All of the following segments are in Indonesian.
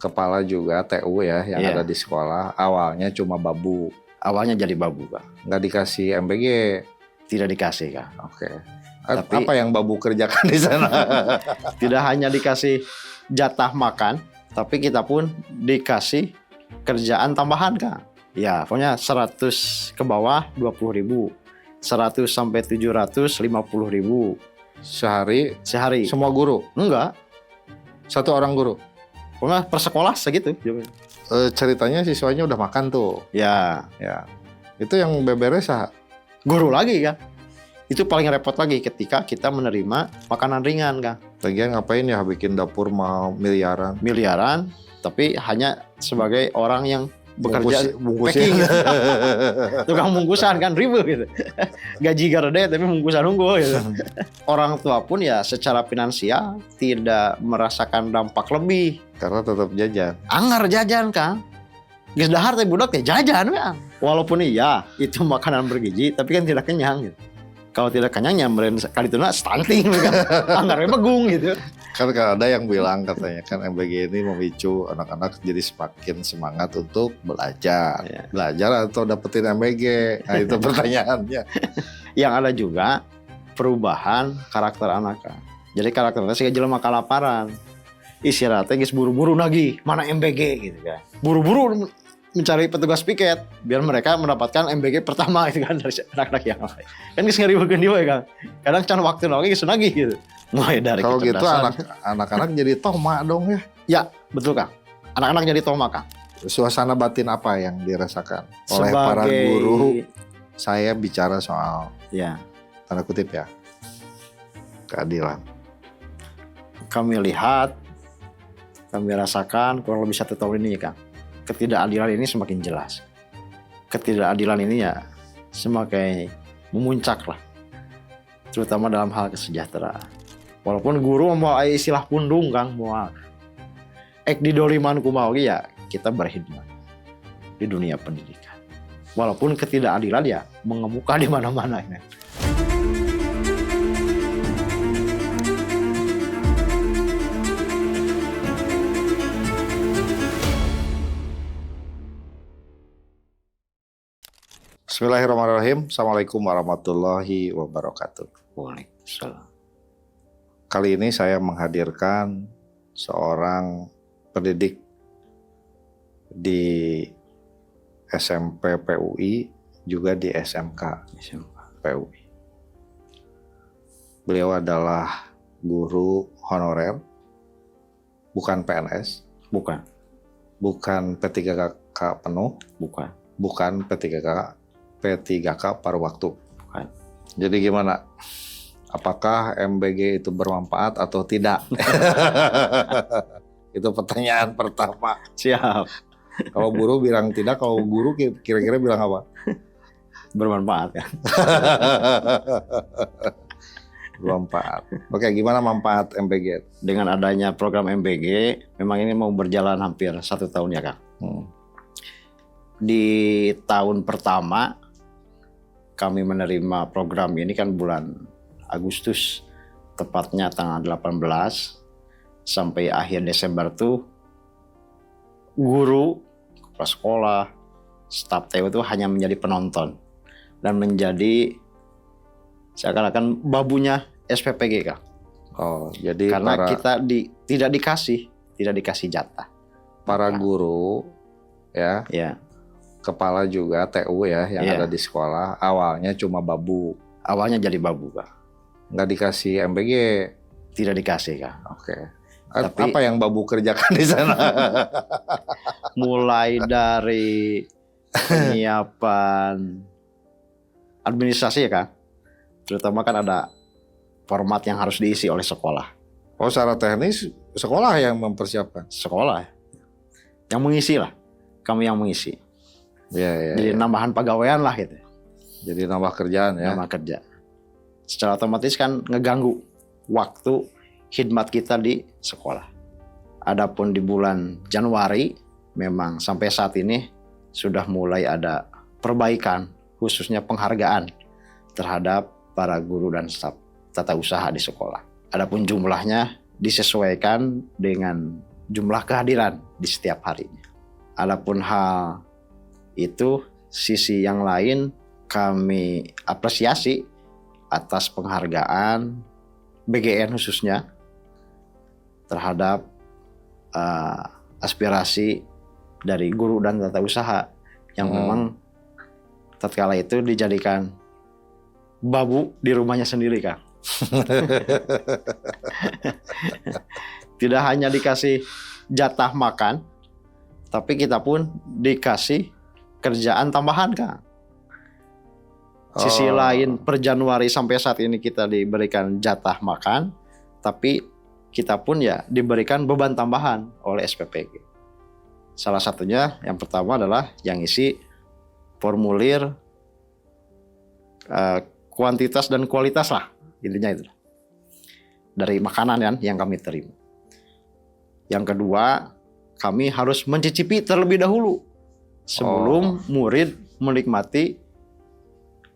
kepala juga TU ya yang Iya. ada di sekolah. Awalnya cuma babu, Awalnya jadi babu, Kang. nggak dikasih MBG. Tidak dikasih, Kang. Oke. Tapi- Apa yang babu kerjakan di sana? Tidak hanya dikasih jatah makan, tapi kita pun dikasih kerjaan tambahan, Kang. Ya, pokoknya 100 ke bawah 20.000. 100 sampai 750.000 Sehari sehari. semua guru, Enggak, satu orang guru. pokoknya per sekolah segitu. Ceritanya siswanya udah makan tuh. Ya, Ya. Itu yang beberes guru lagi, Kang. Itu paling repot lagi ketika kita menerima makanan ringan, Kang. lagian ngapain ya bikin dapur mau miliaran. Miliaran, tapi hanya sebagai orang yang bekerja Bungkusin. packing. Tukang bungkusan kan ribet gitu. Gaji gede tapi bungkusan unggul gitu. Orang tua pun ya secara finansial tidak merasakan dampak lebih. Karena tetap jajan. Anggar jajan, Kang. Geus dahar teh budak teh jajan, Kang. Walaupun iya itu makanan bergizi tapi kan tidak kenyang gitu. Kalau tidak kenyang ya meureun kali tuna stunting kan. Anggarnya begung gitu. Kan ada yang bilang katanya kan MBG ini memicu anak-anak jadi semakin semangat untuk belajar. Ya. Belajar atau dapetin MBG? Nah itu pertanyaannya. Yang ada juga perubahan karakter anak, Kang. Jadi karakternya sih jelema kalaparan. Istirahatnya geus buru-buru lagi, mana MBG gitu kan. Buru-buru mencari petugas piket biar mereka mendapatkan MBG pertama itu kan dari anak-anak yang lain. Kan geus ngariweukeun dia Kang. Kadang can waktu lagi geus nagih gitu. Mulai dari Kalau gitu kecerdasan. anak-anak jadi toma dong ya. Ya, betul Kang. Anak-anak jadi toma, Kang. Suasana batin apa yang dirasakan oleh para guru? Saya bicara soal Ya, tanda kutip ya keadilan. kami lihat, kami rasakan kurang lebih 1 tahun ini, Kang. Ketidakadilan ini semakin jelas. Ketidakadilan ini ya semakin memuncak lah. Terutama dalam hal kesejahteraan. Walaupun guru mau istilah pundung, Kang, mau ek di doliman kumaha ya kita berkhidmat di dunia pendidikan. Walaupun ketidakadilan ya mengemuka di mana-mana ya. Bismillahirrahmanirrahim. Assalamualaikum warahmatullahi wabarakatuh. Waalaikumsalam. Kali ini saya menghadirkan seorang pendidik di SMP PUI, juga di SMK PUI. Beliau adalah guru honorer, bukan PNS, Bukan, bukan P3K penuh, bukan P3K paruh waktu. bukan. Jadi gimana? Apakah MBG itu bermanfaat atau tidak? Itu pertanyaan pertama. Siap. Kalau guru bilang tidak, kalau guru kira-kira bilang apa? Bermanfaat ya. Bermanfaat. Oke, gimana manfaat MBG? Dengan adanya program MBG, memang ini mau berjalan hampir 1 tahun ya, Kang. Di tahun pertama kami menerima program ini kan bulan Agustus, tepatnya tanggal 18 sampai akhir Desember tuh guru, kepala sekolah, staf TU itu hanya menjadi penonton dan menjadi seakan-akan babunya SPPG, Kang. Oh, jadi Karena kita tidak dikasih jatah. para guru ya, Ya, kepala juga TU ya yang Iya. ada di sekolah, awalnya cuma babu, awalnya jadi babu, Kang. nggak dikasih MBG. Tidak dikasih, Kang. Oke. Tapi- Apa yang babu kerjakan di sana? Mulai dari penyiapan administrasi ya, Kang. Terutama kan ada format yang harus diisi oleh sekolah. Oh, secara teknis sekolah yang mempersiapkan. Sekolah yang mengisi lah. Kami yang mengisi. Ya. Jadi nambahan pegawaian lah gitu. Jadi nambah kerjaan ya. Nama kerja. Secara otomatis kan ngeganggu waktu khidmat kita di sekolah. Adapun di bulan Januari memang sampai saat ini sudah mulai ada perbaikan, khususnya penghargaan terhadap para guru dan staf tata usaha di sekolah. Adapun jumlahnya disesuaikan dengan jumlah kehadiran di setiap harinya. Adapun hal itu, sisi yang lain kami apresiasi atas penghargaan BGN khususnya terhadap aspirasi dari guru dan tata usaha yang memang tatkala itu dijadikan babu di rumahnya sendiri, Kang. Tidak hanya dikasih jatah makan, tapi kita pun dikasih kerjaan tambahan, Kang. Sisi lain per Januari sampai saat ini kita diberikan jatah makan, tapi kita pun ya diberikan beban tambahan oleh SPPG. Salah satunya yang pertama adalah yang isi formulir kuantitas dan kualitas lah, intinya itu dari makanan yang kami terima. Yang kedua, kami harus mencicipi terlebih dahulu sebelum murid menikmati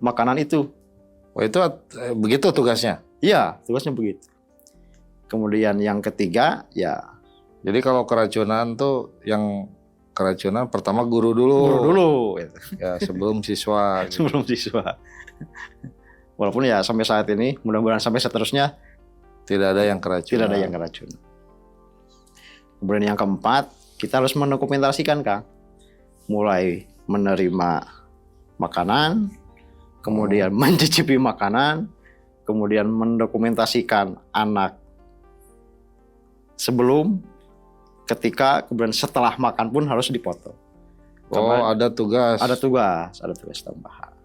makanan itu. Oh, itu begitu tugasnya? Iya, tugasnya begitu. Kemudian yang ketiga, ya. Jadi kalau keracunan tuh yang keracunan pertama guru dulu. Guru dulu. Ya, sebelum siswa. Sebelum siswa. Walaupun ya sampai saat ini, mudah-mudahan sampai seterusnya tidak ada yang keracunan. Tidak ada yang keracunan. Kemudian yang keempat, kita harus mendokumentasikan, Kang. Mulai menerima makanan, kemudian mencicipi makanan, kemudian mendokumentasikan anak sebelum, ketika, kemudian setelah makan pun harus dipoto. Oh, ada tugas. Ada tugas tambahan.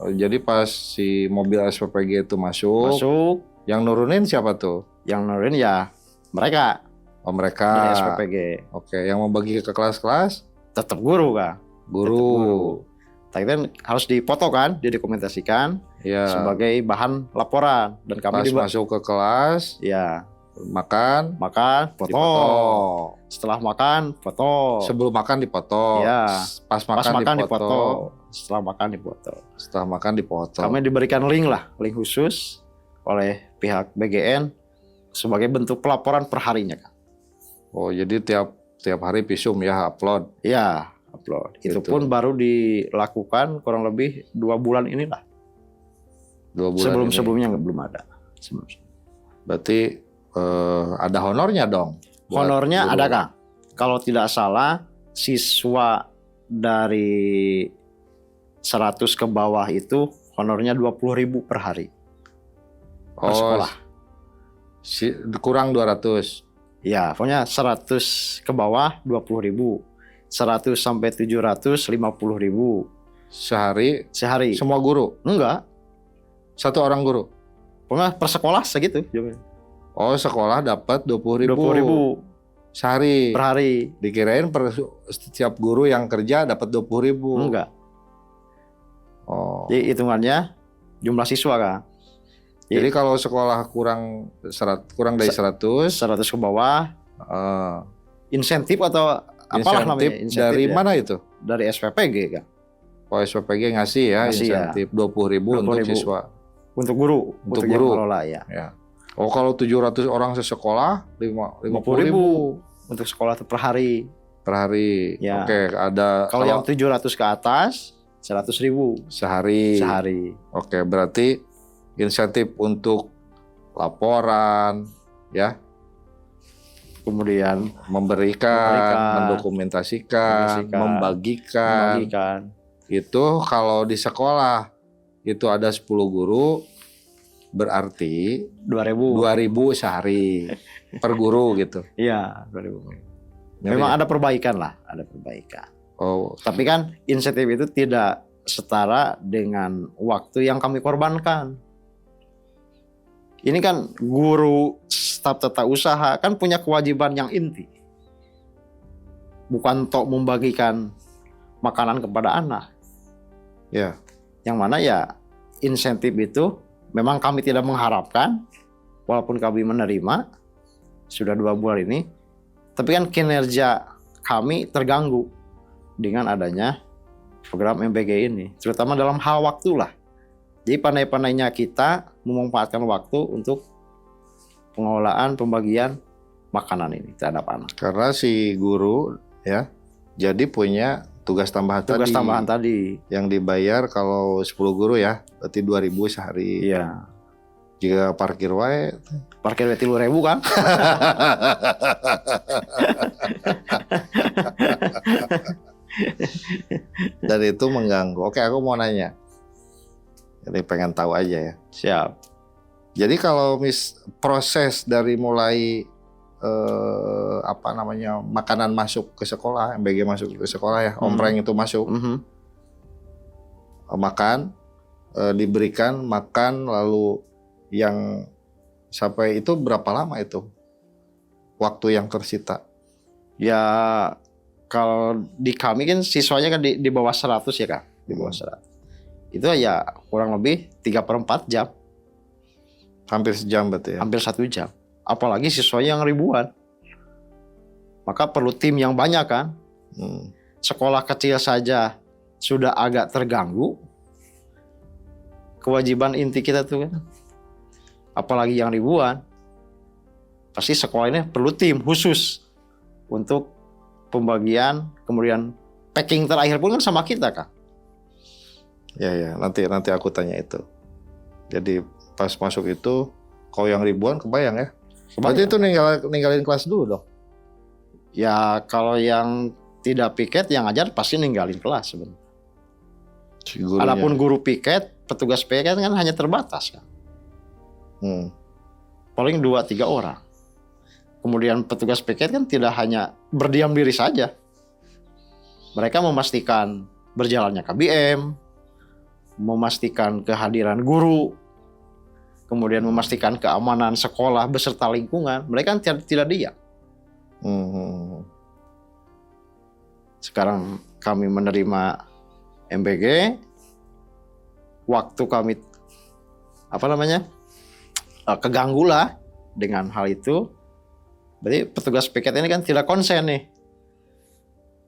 Jadi pas si mobil SPPG itu masuk, yang nurunin siapa tuh? Yang nurunin ya mereka. Oh, mereka. Dari SPPG. Oke, yang mau bagi ke kelas-kelas? Tetap guru, Kang. Guru. Tapi kan harus dipoto kan, didokumentasikan sebagai bahan laporan, dan kami masuk ke kelas, ya makan, foto. Setelah makan, foto. Sebelum makan dipoto. Ya. Pas makan dipoto. Setelah makan dipoto. Setelah makan dipoto. Kami diberikan link khusus oleh pihak BGN sebagai bentuk pelaporan per harinya, Kang. Oh, jadi tiap hari visum ya upload. Ya, upload. Itu pun baru dilakukan kurang lebih 2 bulan inilah. 2 bulan. Sebelumnya belum ada. Berarti ada honornya dong. Honornya ada, Kang. Kalau tidak salah, siswa dari 100 ke bawah itu honornya 20.000 per hari. Per sekolah. Kurang 200. Ya, pokoknya 100 ke bawah 20.000. 100 sampai 750.000 sehari. Semua guru? Enggak. Satu orang guru? Pokoknya per sekolah segitu. Oh, sekolah dapat 20.000 sehari. Per hari. Dikirain per setiap guru yang kerja dapat 20.000. Enggak. Oh. Jadi hitungannya jumlah siswa, Kang. Jadi kalau sekolah kurang dari 100 ke bawah, insentif atau apalah namanya? Insentif dari mana itu? Dari SPPG, Kang. Oh, SPPG ngasih ya insentif 20.000 untuk siswa. Untuk guru. Untuk guru. Yang mengelola, ya. Oh, kalau 700 orang sesekolah 50.000 untuk sekolah itu per hari. Per hari. Ya. Oke, ada. Kalau yang 700 ke atas 100.000 sehari. Oke, berarti insentif untuk laporan, ya. Kemudian memberikan, mendokumentasikan, membagikan. Itu kalau di sekolah itu ada 10 guru, berarti 2.000 sehari per guru gitu. Iya, 2.000. Memang ada perbaikan lah, ada perbaikan. Oh, tapi kan insentif itu tidak setara dengan waktu yang kami korbankan. Ini kan guru staf tata usaha kan punya kewajiban yang inti. Bukan tok membagikan makanan kepada anak. Ya. Yang mana ya insentif itu memang kami tidak mengharapkan, walaupun kami menerima sudah 2 bulan ini, tapi kan kinerja kami terganggu dengan adanya program MBG ini, terutama dalam hal waktu lah. Jadi pandai-pandainya kita memanfaatkan waktu untuk pengelolaan, pembagian makanan ini terhadap anak. Karena si guru ya jadi punya tugas tambahan Tugas tadi tambahan tadi. yang dibayar kalau 10 guru ya berarti 2.000 sehari. Iya. Jika parkir wae Parkir 30.000 kan? dan itu mengganggu. Oke, aku mau nanya. Jadi pengen tahu aja ya. Siap. Jadi kalau proses dari mulai makanan masuk ke sekolah, MBG masuk ke sekolah ya, ompreng itu masuk, makan, diberikan makan, lalu yang sampai itu berapa lama itu waktu yang tersita? Ya kalau di kami kan siswanya kan di bawah 100 ya Kak, di bawah 100. Itu ya kurang lebih 3/4 jam. Hampir sejam berarti ya? Hampir 1 jam. Apalagi siswanya yang ribuan. Maka perlu tim yang banyak kan. Sekolah kecil saja sudah agak terganggu. Kewajiban inti kita tuh kan. Apalagi yang ribuan. Pasti sekolah ini perlu tim khusus untuk pembagian, kemudian packing terakhir pun kan sama kita kan. Ya, nanti aku tanya itu. Jadi pas masuk itu, kalau yang ribuan kebayang ya. Berarti itu ninggalin kelas dulu dong. Ya kalau yang tidak piket, yang ngajar pasti ninggalin kelas sebenarnya. Adapun guru piket, petugas piket kan hanya terbatas kan. Paling 2-3 orang. Kemudian petugas piket kan tidak hanya berdiam diri saja. Mereka memastikan berjalannya KBM, memastikan kehadiran guru, kemudian memastikan keamanan sekolah beserta lingkungan. Mereka kan tidak diam. Sekarang kami menerima MBG, waktu kami keganggu lah dengan hal itu. Berarti petugas piket ini kan tidak konsen nih.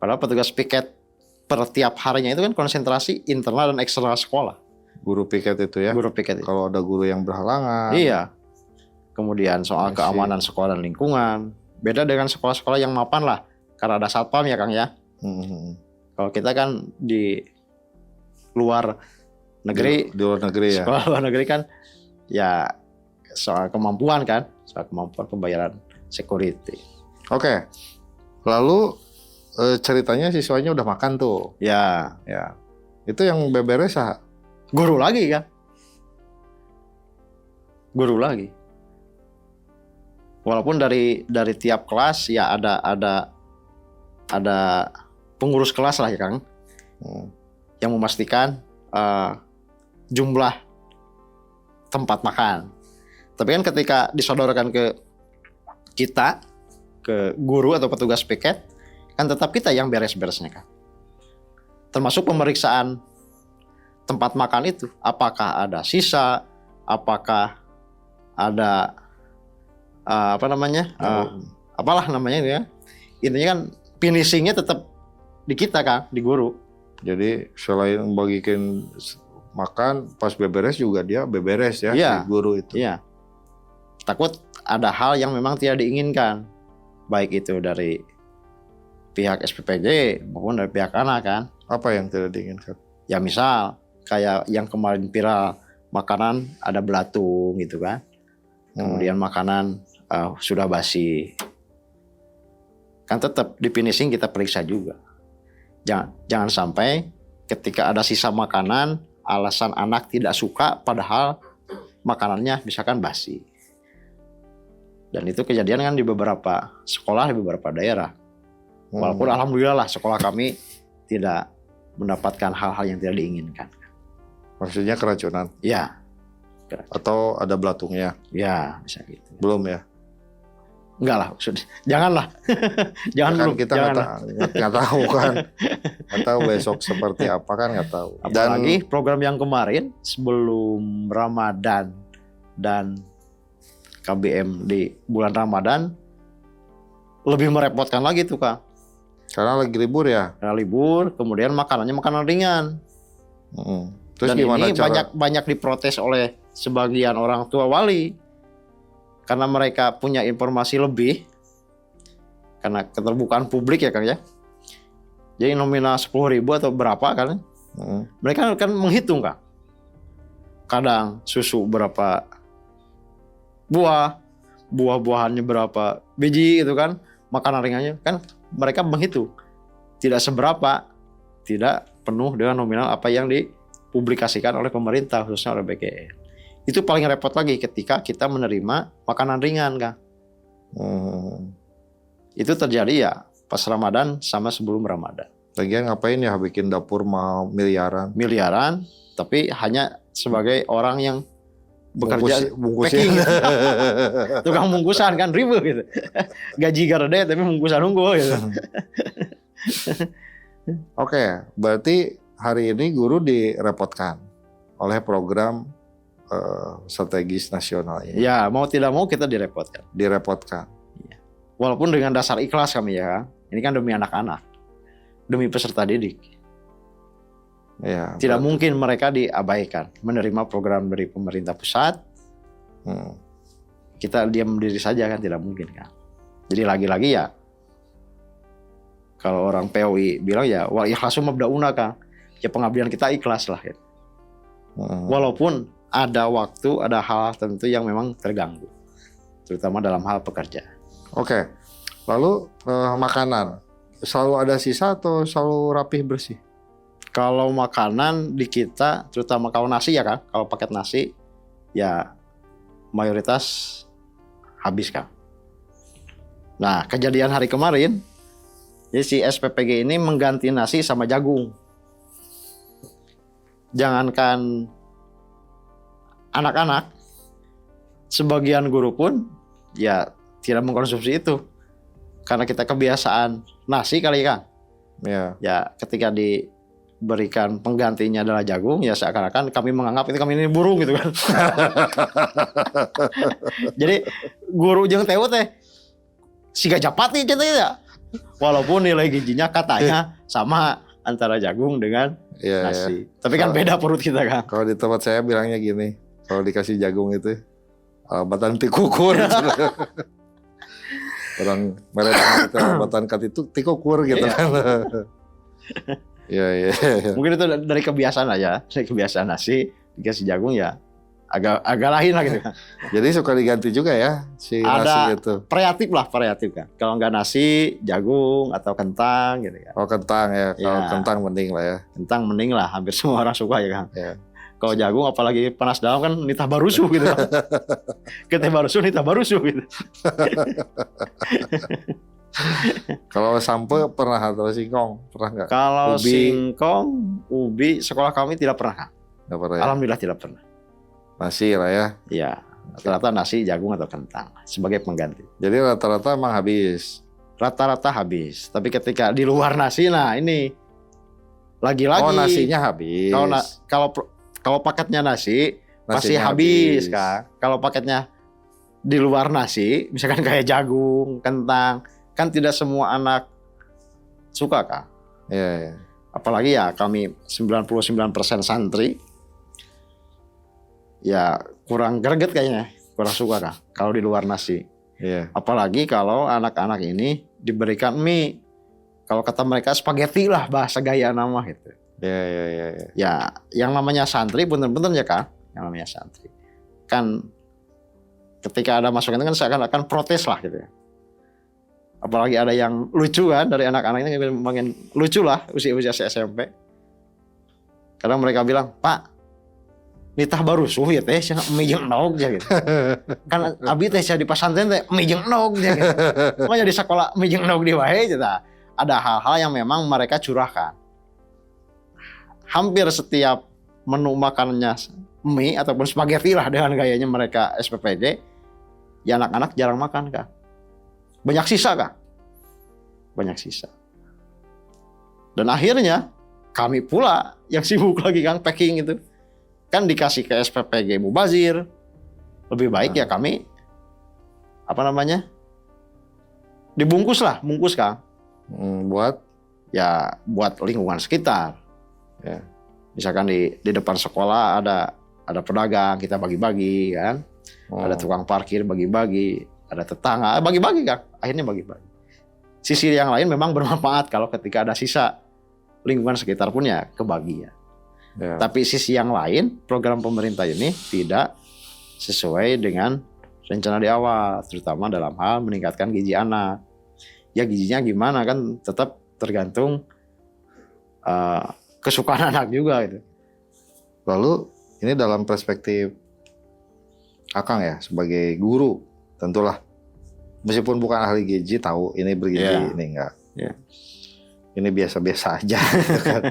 Padahal petugas piket per tiap harinya itu kan konsentrasi internal dan eksternal sekolah. Guru piket itu ya? Guru piket itu. Kalau ada guru yang berhalangan. Iya. Kemudian soal keamanan sekolah dan lingkungan. Beda dengan sekolah-sekolah yang mapan lah. Karena ada satpam ya Kang ya. Kalau kita kan di luar negeri. Di luar negeri ya? Sekolah luar negeri kan ya soal kemampuan kan. Soal kemampuan pembayaran security. Oke. Lalu ceritanya siswanya udah makan tuh. Ya. Itu yang beberes guru lagi kan. Guru lagi. Walaupun dari tiap kelas ya ada pengurus kelas lah ya Kang. Yang memastikan jumlah tempat makan. Tapi kan ketika disodorkan ke kita, ke guru atau petugas piket, kan tetap kita yang beres-beresnya kan. Termasuk pemeriksaan tempat makan itu, apakah ada sisa, apakah ada apalah namanya ya. Intinya kan finishingnya tetap di kita kan, di guru. Jadi selain membagikan makan, pas beberes juga dia beberes ya, si guru itu. Iya. Takut ada hal yang memang tidak diinginkan, baik itu dari pihak SPPJ maupun dari pihak anak kan. Apa yang tidak diinginkan? Ya misal kayak yang kemarin viral, makanan ada belatung gitu kan. Kemudian makanan sudah basi. Kan tetap di finishing kita periksa juga. Jangan sampai ketika ada sisa makanan alasan anak tidak suka padahal makanannya misalkan basi. Dan itu kejadian kan di beberapa sekolah, di beberapa daerah. Walaupun alhamdulillah lah sekolah kami tidak mendapatkan hal-hal yang tidak diinginkan. Maksudnya keracunan? Ya. Atau ada belatungnya? Ya, bisa gitu. Belum ya? Enggak lah, janganlah. Jangan kan dulu. Kita nggak tahu kan. Nggak tahu besok seperti apa kan nggak tahu. Apalagi program yang kemarin sebelum Ramadan dan KBM di bulan Ramadan lebih merepotkan lagi tuh Kak. Karena lagi libur ya? Karena libur, kemudian makanannya makanan ringan. Terus dan gimana ini cara? banyak diprotes oleh sebagian orang tua wali. Karena mereka punya informasi lebih karena keterbukaan publik ya Kang ya. Jadi nominal 10.000 atau berapa kan? Mereka kan menghitung Kang. Kadang susu berapa buah-buahannya berapa biji gitu kan, makanan ringannya kan mereka menghitung. Tidak seberapa, tidak penuh dengan nominal apa yang dipublikasikan oleh pemerintah khususnya oleh BGN. Itu paling repot lagi ketika kita menerima makanan ringan Kang. Itu terjadi ya pas Ramadan sama sebelum Ramadan. Lagian ngapain ya bikin dapur mau miliaran, tapi hanya sebagai orang yang bekerja bungkusin. packing, tukang bungkusan kan ribet gitu. Gaji gede tapi bungkusan unggul gitu. Oke, berarti hari ini guru direpotkan oleh program strategis nasional ini. Ya mau tidak mau kita direpotkan. Walaupun dengan dasar ikhlas kami ya, ini kan demi anak-anak, demi peserta didik. Ya, tidak mungkin mereka diabaikan menerima program dari pemerintah pusat. Kita diam diri saja kan tidak mungkin kan. Jadi lagi-lagi ya, kalau orang POI bilang ya wal ikhlasu mabdauna Kang, ya pengabdian kita ikhlas lah. Gitu. Walaupun ada waktu, ada hal tertentu yang memang terganggu, terutama dalam hal pekerjaan. Oke, lalu makanan selalu ada sisa atau selalu rapih bersih? Kalau makanan di kita, terutama kalau nasi ya Kang, kalau paket nasi ya mayoritas habis Kang. Nah kejadian hari kemarin, jadi si SPPG ini mengganti nasi sama jagung. Jangankan anak-anak, sebagian guru pun ya tidak mengkonsumsi itu karena kita kebiasaan nasi kali Kang. Ya ketika diberikan penggantinya adalah jagung, ya seakan-akan kami menganggap itu kami ini burung gitu kan. Jadi guru jeung teu teh siga japati ceritanya. Walaupun nilai gizinya katanya sama antara jagung dengan nasi. Tapi kan beda perut kita Kang. Kalau di tempat saya bilangnya gini, kalau dikasih jagung itu batan tikukur. Orang mereka batan kat itu tikukur gitu kan. Iya. Mungkin itu dari kebiasaan aja, dari kebiasaan nasi dikasih jagung ya agak lain lah gitu kan. Jadi suka diganti juga ya si nasi itu. Variatif kan. Kalau nggak nasi, jagung atau kentang gitu kan. Oh kentang ya, kalau kentang mending lah ya. Kentang mending lah, hampir semua orang suka ya kan. Ya. Kalau jagung apalagi panas dalam kan nitah barusu gitu kan. Kita barusu nitah barusu gitu. Kalau sampe pernah atau singkong pernah nggak? Kalau singkong, ubi sekolah kami tidak pernah Kang. Nggak pernah. Alhamdulillah tidak pernah. Nasi lah ya. Iya, rata-rata nasi, jagung atau kentang sebagai pengganti. Jadi rata-rata emang habis. Rata-rata habis. Tapi ketika di luar nasi, nah ini lagi-lagi. Oh nasinya habis. Kalau paketnya nasi pasti habis Kang. Kalau paketnya di luar nasi, misalkan kayak jagung, kentang, kan tidak semua anak suka Kang. Iya. Apalagi ya kami 99% santri, ya kurang greget kayaknya, kurang suka Kang kalau di luar nasi. Iya. Apalagi kalau anak-anak ini diberikan mie, kalau kata mereka spaghetti lah bahasa gaya nama gitu. Iya. Ya, yang namanya santri bener-bener ya Kang, yang namanya santri. Kan ketika ada masukan itu kan seakan-akan protes lah gitu ya. Apalagi ada yang lucu kan dari anak-anak ini makin lucu lah usia-usia SMP. Kadang mereka bilang, "Pak, nitah baru suh ya teh mie jeung nog ya gitu." Kan abi teh di pesantren teh mie jeung nog ya gitu. Makanya di sekolah mie jeung nog di wae eta. Ada hal-hal yang memang mereka curahkan. Hampir setiap menu makanannya mie ataupun spaghetti lah dengan gayanya mereka SPPG, ya anak-anak jarang makan Kang. Banyak sisa Kang. Banyak sisa. Dan akhirnya kami pula yang sibuk lagi Kang packing itu. Kan dikasih ke SPPG mubazir. Lebih baik ya kami dibungkus lah, bungkus Kang. Buat lingkungan sekitar. Ya. Misalkan di depan sekolah ada pedagang kita bagi-bagi kan. Ada tukang parkir bagi-bagi, ada tetangga bagi-bagi Kang. Akhirnya bagi-bagi. sisi yang lain memang bermanfaat kalau ketika ada sisa lingkungan sekitar pun ya kebagi ya. Ya. Tapi sisi yang lain, program pemerintah ini tidak sesuai dengan rencana di awal, terutama dalam hal meningkatkan gizi anak. Ya gizinya gimana kan tetap tergantung kesukaan anak juga gitu. Lalu ini dalam perspektif Akang ya sebagai guru, tentulah meskipun bukan ahli gizi tahu ini bergizi, Yeah. ini enggak. Yeah. Ini biasa-biasa aja. Gitu kan.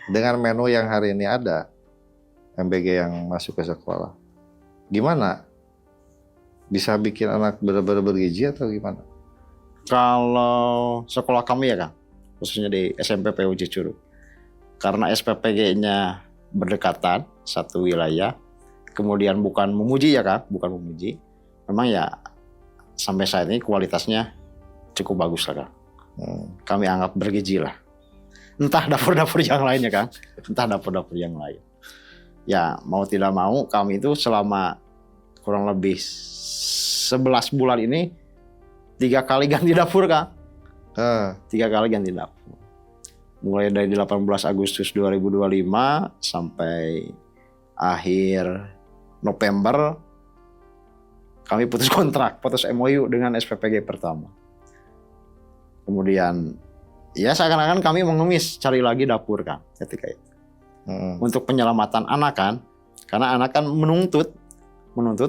Dengan menu yang hari ini ada, MBG yang masuk ke sekolah, gimana? Bisa bikin anak benar-benar bergizi atau gimana? Kalau sekolah kami ya Kang, khususnya di SMP PUJ Curug, karena SPPG-nya berdekatan satu wilayah, kemudian bukan memuji ya Kang, bukan memuji, memang ya sampai saat ini kualitasnya cukup bagus lah Kang. Kami anggap bergizi lah. Entah dapur-dapur yang lainnya Kang, entah dapur-dapur yang lain. Ya mau tidak mau kami itu selama kurang lebih 11 bulan ini 3 kali ganti dapur Kang. 3 kali ganti dapur. Mulai dari 18 Agustus 2025 sampai akhir November kami putus kontrak, putus MOU dengan SPPG pertama. Kemudian ya seakan-akan kami mengemis cari lagi dapur Kang ketika itu. Untuk penyelamatan anak kan, karena anak kan menuntut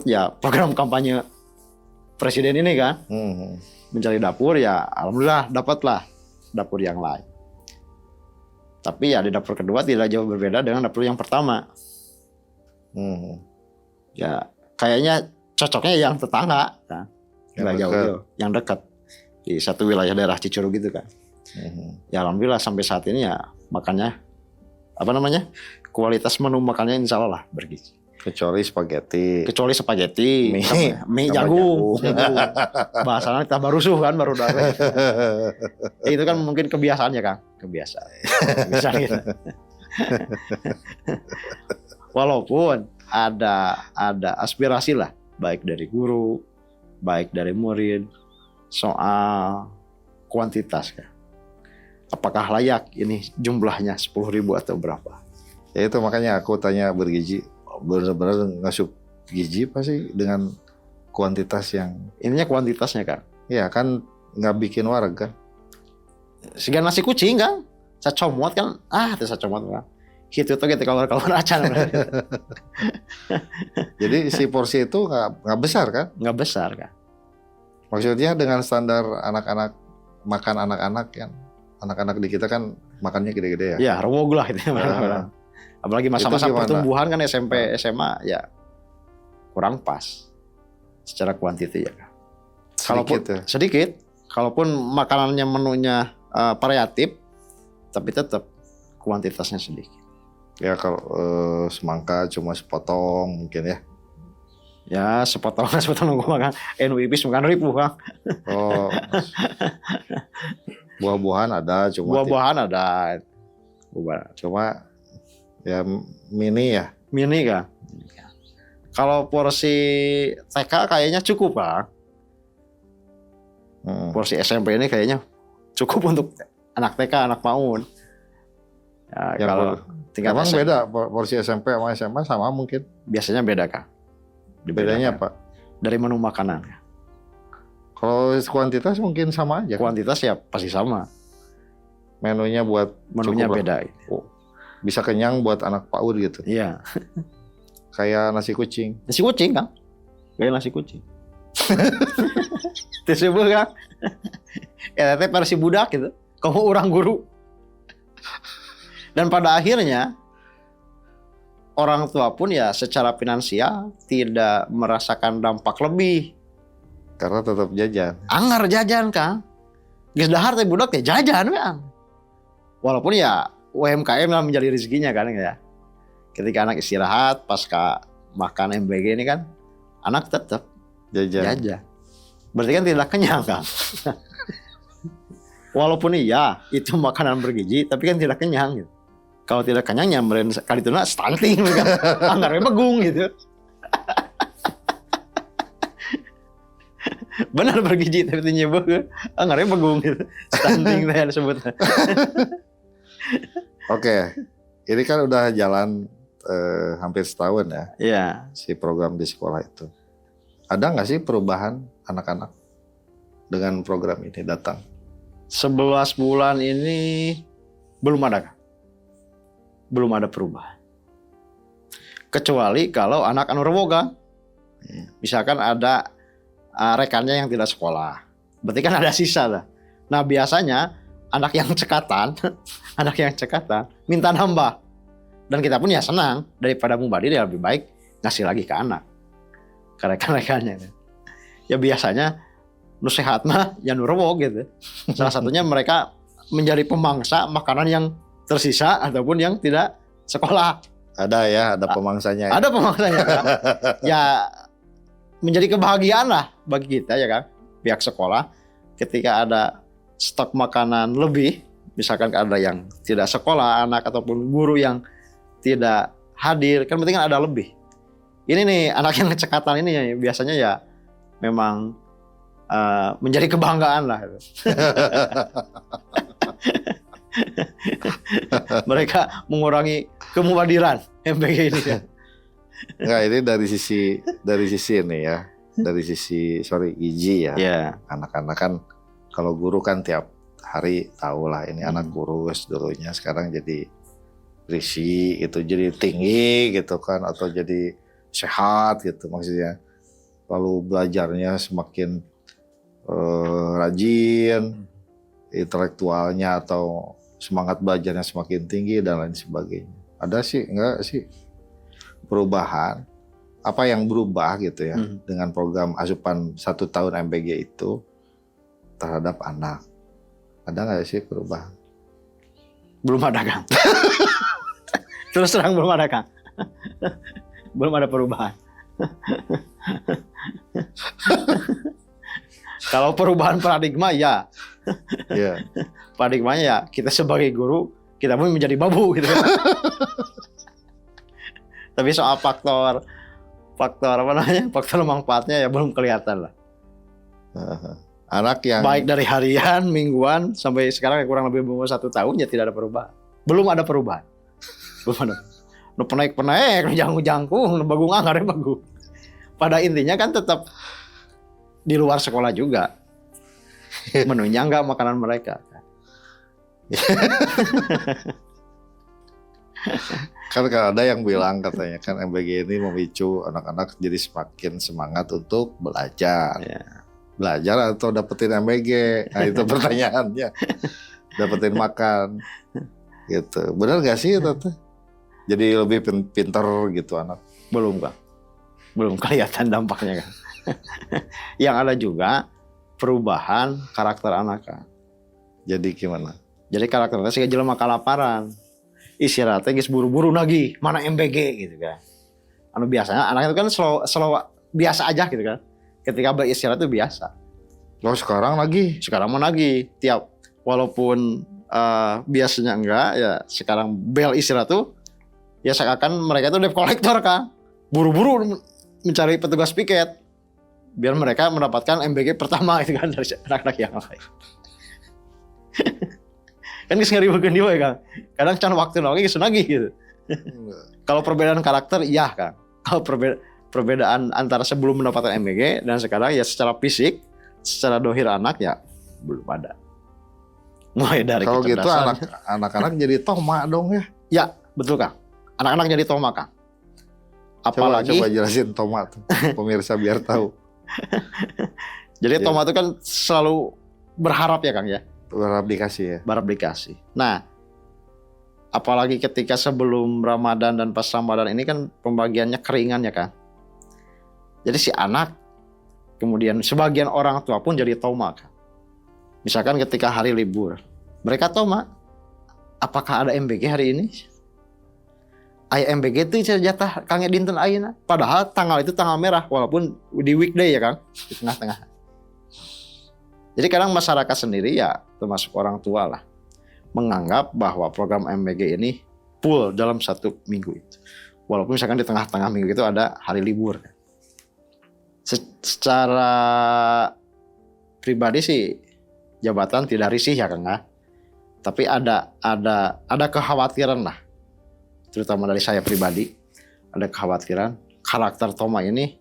ya program kampanye presiden ini kan, mencari dapur ya alhamdulillah dapatlah dapur yang lain. Tapi ya di dapur kedua tidak jauh berbeda dengan dapur yang pertama. Ya kayaknya cocoknya yang tetangga kan, nggak jauh-jauh, yang dekat di satu wilayah daerah Cicurug gitu kan. Ya alhamdulillah sampai saat ini ya makannya kualitas menu makannya insya Allah lah bergizi. Kecuali spaghetti. Mie jagung. Bahasanya tambah rusuh kan baru dari. Itu kan mungkin kebiasaannya Kang, kebiasaan gitu. Walaupun ada aspirasi lah, baik dari guru, baik dari murid soal kuantitas kan. Apakah layak ini jumlahnya 10.000 atau berapa? Ya itu makanya aku tanya bergizi, benar-benar ngasup gizi pasti dengan kuantitas yang ininya kuantitasnya kan. Ya kan nggak bikin wareg kan. Siga nasi kucing kan, saya comot kan, itu saya comot kan. Gitu tuh gitu kalau acan. Jadi si porsi itu nggak besar kan? Nggak besar kan. Maksudnya dengan standar anak-anak makan anak-anak kan, anak-anak di kita kan makannya gede-gede ya. Ya rewog lah itu. Apalagi masa-masa pertumbuhan kan SMP SMA ya kurang pas secara kuantiti ya. Sedikit. Kalaupun makanannya menunya variatif, tapi tetap kuantitasnya sedikit. Ya kalau semangka cuma sepotong mungkin ya. Ya sepotong nunggu makan. NUIPIS makan ribu Kang. Oh. Buah-buahan ada cuma. Cuma ya mini ya. Mini Kang. Kalau porsi TK kayaknya cukup Kang. Porsi SMP ini kayaknya cukup untuk anak TK, anak PAUD. Ya kalau tingkat emang beda porsi SMP sama SMA sama mungkin. Biasanya beda Kang. Bedanya apa? Dari menu makanan. Kalau kuantitas mungkin sama aja. Kuantitas ya pasti sama. Menunya beda. Oh, bisa kenyang buat anak PAUD gitu. Iya. Kayak nasi kucing. Nasi kucing Kang. Kayak nasi kucing. Tersebut Kang. Ya teh versi budak gitu. Kamu orang guru. Dan pada akhirnya orang tua pun ya secara finansial tidak merasakan dampak lebih. Karena tetap jajan. Anggar jajan Kang. Geus dahar teh budak teh jajan Kang. Walaupun ya UMKM lah menjadi rezekinya kan ya. Ketika anak istirahat pasca makan MBG ini kan anak tetap jajan. Berarti kan tidak kenyang Kang. Walaupun iya itu makanan bergizi tapi kan tidak kenyang gitu. Kalau tidak kenyang nyamperin kali itu stunting kan. Anggarnya begung gitu. Benar bergizi tapi teu nyebeuh. Ngaranna begung gitu. Stunting teh disebutna. Oke, ini kan udah jalan hampir setahun ya Iya. si program di sekolah itu. Ada nggak sih perubahan anak-anak dengan program ini datang? 11 bulan ini belum ada, Kak. Belum ada perubahan. Kecuali kalau anak anu rewoga. Misalkan ada rekannya yang tidak sekolah. Berarti kan ada sisa lah. Nah, biasanya anak yang cekatan, anak yang cekatan minta nambah. Dan kita pun ya senang, daripada mubazir ya lebih baik ngasih lagi ke anak. Ke rekan-rekannya. Ya biasanya nu sehat mah ya nu rewog gitu. Salah satunya mereka menjadi pemangsa makanan yang tersisa ataupun yang tidak sekolah. Ada ya, ada pemangsanya. Ada pemangsanya kan. Ya menjadi kebahagiaan lah bagi kita ya kan, pihak sekolah ketika ada stok makanan lebih, misalkan ada yang tidak sekolah anak ataupun guru yang tidak hadir, kan penting kan ada lebih. Ini nih anak yang cekatan ini ya, biasanya ya memang menjadi kebanggaan lah. Mereka mengurangi kemubadiran MBG ini ya. Enggak, ini dari sisi ini ya, dari sisi gizi ya. Yeah. Anak-anak kan kalau guru kan tiap hari tahu lah ini anak kurus dulunya, sekarang jadi berisi itu, jadi tinggi gitu kan, atau jadi sehat gitu maksudnya. Lalu belajarnya semakin rajin, intelektualnya atau semangat belajarnya semakin tinggi dan lain sebagainya. Ada sih enggak sih perubahan? Apa yang berubah gitu ya dengan program asupan 1 tahun MBG itu terhadap anak? Ada nggak sih perubahan? Belum ada, Kang. Terus terang belum ada, Kang. Belum ada perubahan. Kalau perubahan paradigma ya. Iya. Paradigmanya ya kita sebagai guru kita pun menjadi babu gitu kan. Tapi soal faktor apa namanya? Faktor manfaatnya ya belum kelihatan lah. Anak yang baik dari harian, mingguan sampai sekarang kurang lebih 1 tahun ya tidak ada perubahan. Belum ada perubahan. Belum ada. Nu penaik-penaik, nu jangkung-jangkung, nu bagung anggar bagus. Pada intinya kan tetap di luar sekolah juga. Menunya enggak makanan mereka. kan ada yang bilang katanya kan MBG ini memicu anak-anak jadi semakin semangat untuk belajar. Belajar atau dapetin MBG? Nah itu pertanyaannya. Dapetin makan gitu. Benar gak sih itu? Jadi lebih pinter gitu anak? Belum, Kak. Belum kelihatan dampaknya, kan. Yang ada juga perubahan karakter anak, Kak. Jadi gimana? Jadi karakternya sih jelema kalaparan. Istirahatnya geus buru-buru lagi, mana MBG gitu kan. Anu biasanya anak itu kan slow biasa aja gitu kan. Ketika beristirahat itu biasa. Oh sekarang lagi? Sekarang mau lagi. Tiap walaupun biasanya enggak ya sekarang bel istirahat tuh ya seakan mereka itu debt collector kan. Buru-buru mencari petugas piket biar mereka mendapatkan MBG pertama itu kan dari anak-anak yang lain. Kan geus ngariweukeun dia kan. Kadang can waktu lagi geus lagi gitu. Kalau perbedaan karakter iya kan. Kalau perbedaan antara sebelum mendapatkan MBG dan sekarang ya secara fisik, secara dohir anak ya belum ada. Mulai dari kalau gitu kecerdasan. anak-anak jadi toma dong ya? Ya betul Kang. Anak-anak jadi toma Kang. Apalagi coba jelasin toma tuh pemirsa biar tahu. Jadi toma itu kan selalu berharap ya Kang ya. Berharap dikasih ya. Berharap dikasih. Nah, apalagi ketika sebelum Ramadan dan pas Ramadan ini kan pembagiannya keringan ya Kang. Jadi si anak kemudian sebagian orang tua pun jadi toma Kang. Misalkan ketika hari libur, mereka toma, apakah ada MBG hari ini? Aya MBG itu jatah Kangnya dinten ayeuna. Padahal tanggal itu tanggal merah walaupun di weekday ya Kang, di tengah-tengah. Jadi kadang masyarakat sendiri ya termasuk orang tua lah menganggap bahwa program MBG ini full dalam 1 minggu itu. Walaupun misalkan di tengah-tengah minggu itu ada hari libur. Secara pribadi sih jabatan tidak risih ya Kang ya. Tapi ada kekhawatiran lah, terutama dari saya pribadi, ada kekhawatiran karakter Toma ini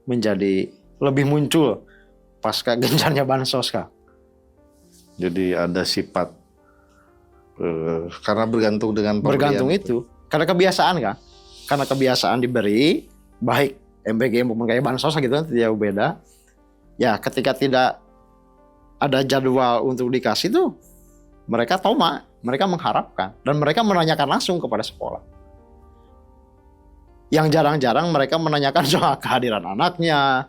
menjadi lebih muncul pasca gencarnya bansos Kang. Jadi ada sifat karena bergantung dengan pemberian Bergantung itu karena kebiasaan Kang. Karena kebiasaan diberi, baik MBG maupun kayak bansos gitu kan tidak jauh beda. Ya ketika tidak ada jadwal untuk dikasih tuh, mereka Toma, mereka mengharapkan dan mereka menanyakan langsung kepada sekolah. Yang jarang-jarang mereka menanyakan soal kehadiran anaknya,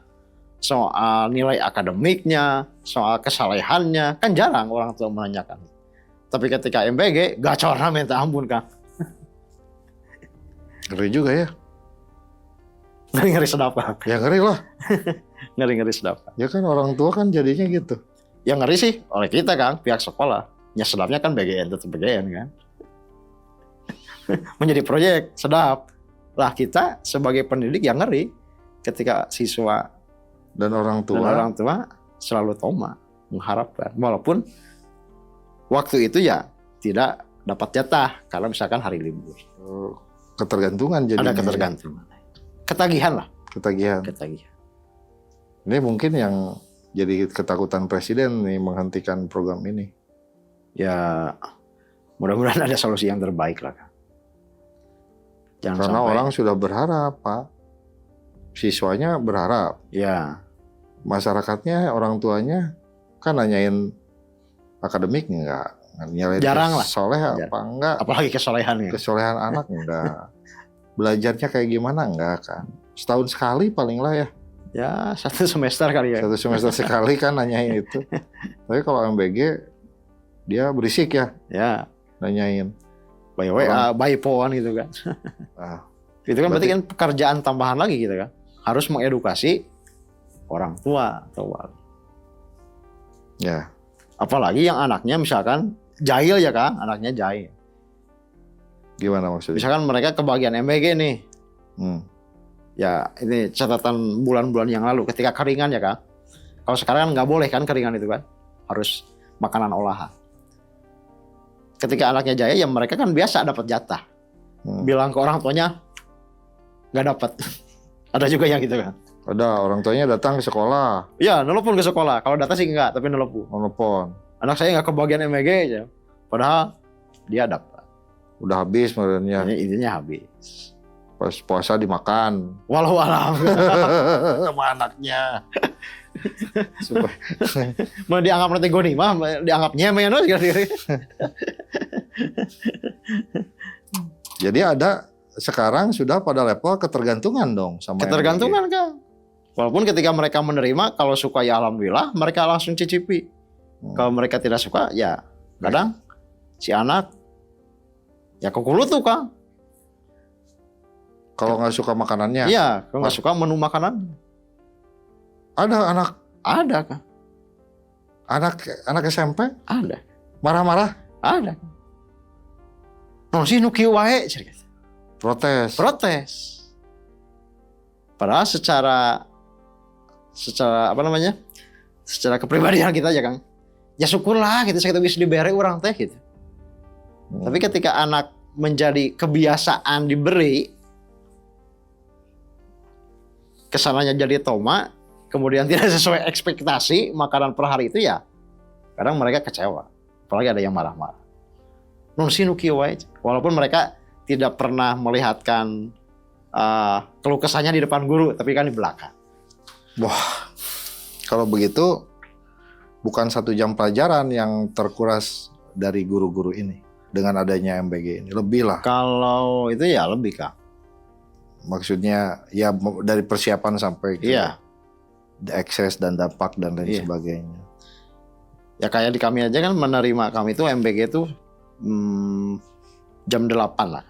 soal nilai akademiknya, soal kesalehannya, kan jarang orang tua menanyakan. Tapi ketika MBG, gacornya minta ampun Kang. Ngeri juga ya. Ngeri-ngeri sedap Kang. Ya ngeri lah. Ngeri-ngeri sedap. Ya kan orang tua kan jadinya gitu. Yang ngeri sih oleh kita Kang, pihak sekolah. Ya sedapnya kan BGN, tetap BGN kan. Menjadi proyek, sedap. Lah kita sebagai pendidik yang ngeri ketika siswa Dan orang tua selalu Toma mengharapkan. Walaupun waktu itu ya tidak dapat jatah karena misalkan hari libur. ketergantungan jadi. Ada ketergantungan. Ketagihan lah. Ketagihan. Ini mungkin yang jadi ketakutan presiden nih menghentikan program ini. Ya mudah-mudahan ada solusi yang terbaik lah Kang. Jangan Karena sampai, orang sudah berharap Pak. Siswanya berharap. ya Masyarakatnya, orang tuanya kan nanyain akademik enggak. Nyalain Jarang lah. Soleh apa enggak. apalagi kesolehan ya. Kesolehan anak enggak. Belajarnya kayak gimana enggak kan. Setahun sekali paling lah ya. Ya 1 semester kali ya. 1 semester sekali kan nanyain itu. Tapi kalau MBG dia berisik ya Ya nanyain. by WA, by phone gitu kan. Ah, Itu kan berarti kan pekerjaan tambahan lagi gitu kan. Harus mengedukasi orang tua atau wali. ya. Apalagi yang anaknya misalkan jahil ya Kang, anaknya jahil. Gimana maksudnya? Misalkan mereka kebagian MBG nih. Hmm. Ya ini catatan bulan-bulan yang lalu ketika keringan ya Kang. Kalau sekarang kan nggak boleh kan keringan itu kan. Harus makanan olahan. Ketika anaknya jaya ya mereka kan biasa dapat jatah. Bilang ke orang tuanya nggak dapat. Ada juga yang gitu kan. Ada orang tuanya datang ke sekolah, Ya nelpon ke sekolah. Kalau data sih enggak, tapi nelpon. nelpon. Anak saya nggak kebagian MBG aja. Padahal dia dapat. Udah habis merenya. Intinya habis. Pas puasa dimakan Walau alam. sama anaknya. Supaya Mau dianggap nanti gue nih, mah dianggap nyemen sekali. Jadi ada sekarang sudah pada level ketergantungan dong sama Ketergantungan Kang. Walaupun ketika mereka menerima, kalau suka ya alhamdulillah, mereka langsung cicipi. Kalau mereka tidak suka, ya kadang si anak ya kekulut tuh Kang. Kalau nggak suka makanannya. Iya, kalau nggak suka menu makanan. Ada Ada Kang. anak SMP Ada. marah-marah, Ada. No sih nu kieu wae cerita. protes. Padahal secara apa namanya? Secara kepribadian kita aja Kang. Ya syukurlah gitu saya bisa diberi orang teh gitu. Tapi ketika anak menjadi kebiasaan diberi, kesananya jadi Toma, kemudian tidak sesuai ekspektasi makanan per hari itu ya, kadang mereka kecewa. Apalagi ada yang marah-marah. Non sih nu kieu wae. Walaupun mereka tidak pernah melihatkan keluh kesahnya di depan guru, tapi kan di belakang. Wah, kalau begitu bukan 1 jam pelajaran yang terkuras dari guru-guru ini dengan adanya MBG ini, lebih lah. Kalau itu ya lebih Kang. Maksudnya ya dari persiapan sampai ke Iya. akses dan dampak dan lain Iya. sebagainya. Ya kayak di kami aja kan menerima kami itu MBG itu jam 8 lah.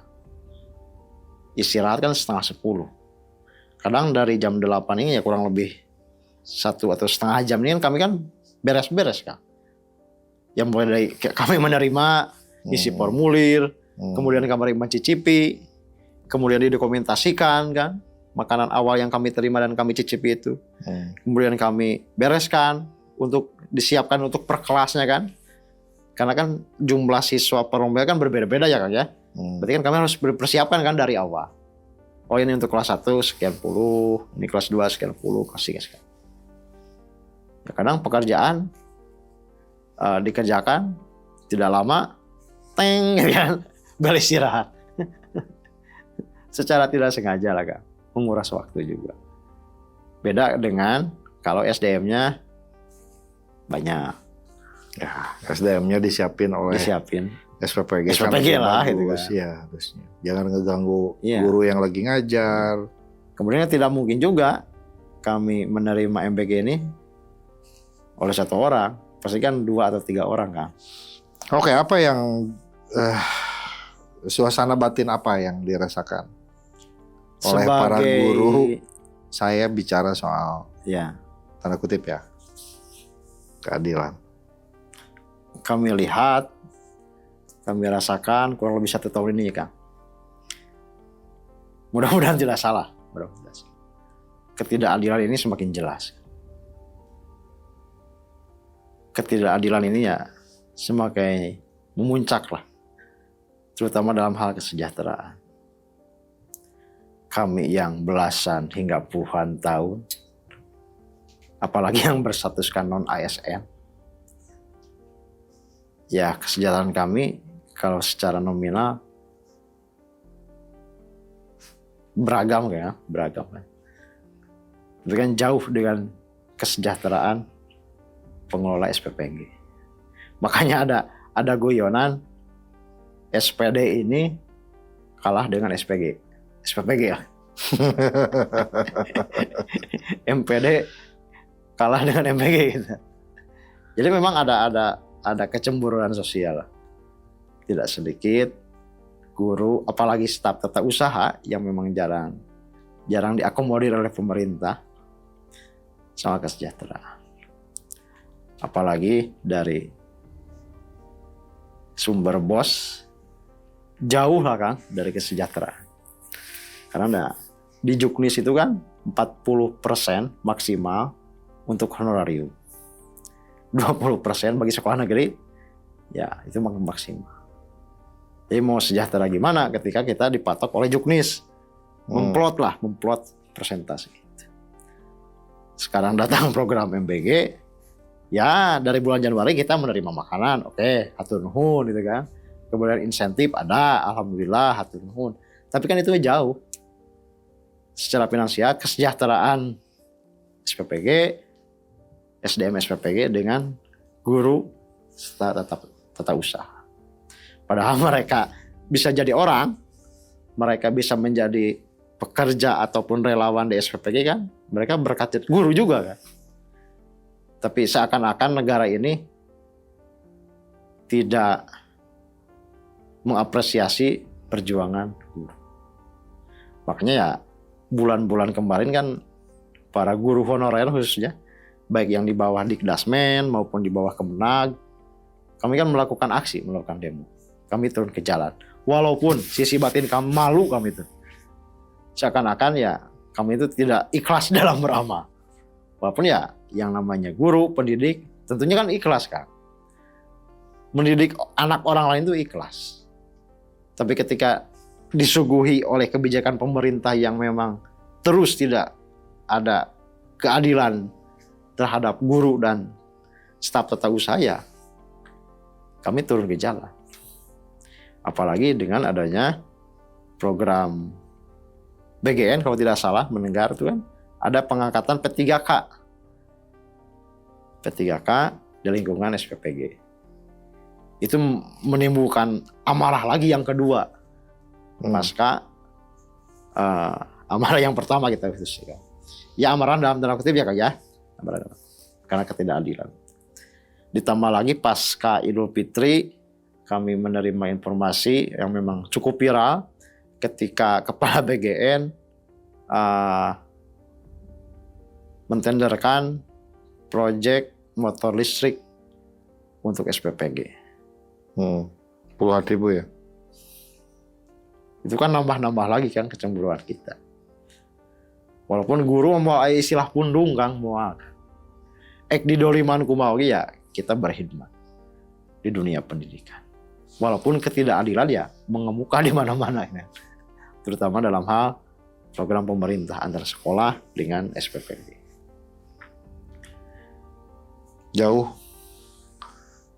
Istirahat kan setengah 10. Kadang dari jam 8 ini ya kurang lebih 1 atau setengah jam ini kan kami kan beres-beres Kang. Yang mulai dari kami menerima isi formulir, kemudian kami mencicipi, kemudian didokumentasikan kan makanan awal yang kami terima dan kami cicipi itu. Kemudian kami bereskan, untuk disiapkan untuk per kelasnya kan. Karena kan jumlah siswa per lomba kan berbeda-beda ya Kang ya. Berarti kan kami harus berpersiapkan kan dari awal. Oh ini untuk kelas 1 sekian puluh, ini kelas 2 sekian puluh, kelas 3 sekian. Ya, kadang pekerjaan dikerjakan tidak lama, teng gitu kan, bel istirahat. Secara tidak sengaja lah Kang, menguras waktu juga. Beda dengan kalau SDM-nya banyak. Ya, SDM-nya disiapin oleh SPPG lah gitu kan. Ya, harusnya. Jangan ngeganggu Iya. guru yang lagi ngajar. Kemudian tidak mungkin juga kami menerima MBG ini oleh satu orang, pasti kan 2 atau 3 orang kan. Oke, apa yang suasana batin apa yang dirasakan oleh para guru? Saya bicara soal ya, tanda kutip ya, keadilan. Kami lihat, kami rasakan kurang lebih 1 tahun ini Kang. Mudah-mudahan tidak salah. Ketidakadilan ini semakin jelas. Ketidakadilan ini ya semakin memuncak lah. Terutama dalam hal kesejahteraan. Kami yang belasan hingga puluhan tahun, apalagi yang berstatuskan non-ASN, ya kesejahteraan kami kalau secara nominal beragam ya, beragam. Tapi kan jauh dengan kesejahteraan pengelola SPPG. Makanya ada guyonan SPD ini kalah dengan SPPG ya. MPD kalah dengan MPG gitu. Jadi memang ada kecemburuan sosial. Tidak sedikit guru, apalagi staf tata usaha yang memang jarang diakomodir oleh pemerintah sama kesejahteraan. Apalagi dari sumber bos jauh lah Kang dari kesejahteraan. Karena di Juknis itu kan 40% maksimal untuk honorarium. 20% bagi sekolah negeri, ya itu maksimal. Jadi mau sejahtera gimana ketika kita dipatok oleh Juknis. Memplot persentase. Sekarang datang program MBG, ya dari bulan Januari kita menerima makanan, oke, hatur nuhun gitu kan. Kemudian insentif ada, alhamdulillah hatur nuhun. Tapi kan itu jauh. Secara finansial kesejahteraan SPPG, SDM SPPG dengan guru tata usaha. Padahal mereka bisa jadi orang, mereka bisa menjadi pekerja ataupun relawan di SPPG kan, mereka berkat guru juga kan. Tapi seakan-akan negara ini tidak mengapresiasi perjuangan guru. Makanya ya bulan-bulan kemarin kan para guru honorer khususnya, baik yang di bawah Dikdasmen maupun di bawah Kemenag, kami kan melakukan aksi, melakukan demo. Kami turun ke jalan. Walaupun sisi batin kami malu kami itu. Seakan-akan ya kami itu tidak ikhlas dalam beramal. Walaupun ya yang namanya guru, pendidik, tentunya kan ikhlas kan. Mendidik anak orang lain itu ikhlas. Tapi ketika disuguhi oleh kebijakan pemerintah yang memang terus tidak ada keadilan terhadap guru dan staf tata usaha, ya kami turun ke jalan. Apalagi dengan adanya program BGN kalau tidak salah mendengar itu kan ada pengangkatan P3K di lingkungan SPPG. Itu menimbulkan amarah lagi yang kedua. Pasca amarah yang pertama kita khususkan. Ya amarah dalam tanda kutip ya Kak ya. Karena ketidakadilan. Ditambah lagi pasca Idul Fitri kami menerima informasi yang memang cukup viral ketika Kepala BGN mentenderkan proyek motor listrik untuk SPPG. Puluhan ribu ya? Itu kan nambah-nambah lagi kan kecemburuan kita. Walaupun guru mau istilah pundung Kang, mau ek di doliman kumaha ya kita berkhidmat di dunia pendidikan. Walaupun ketidakadilan ya mengemuka di mana-mana ya. Terutama dalam hal program pemerintah antar sekolah dengan SPPD. Jauh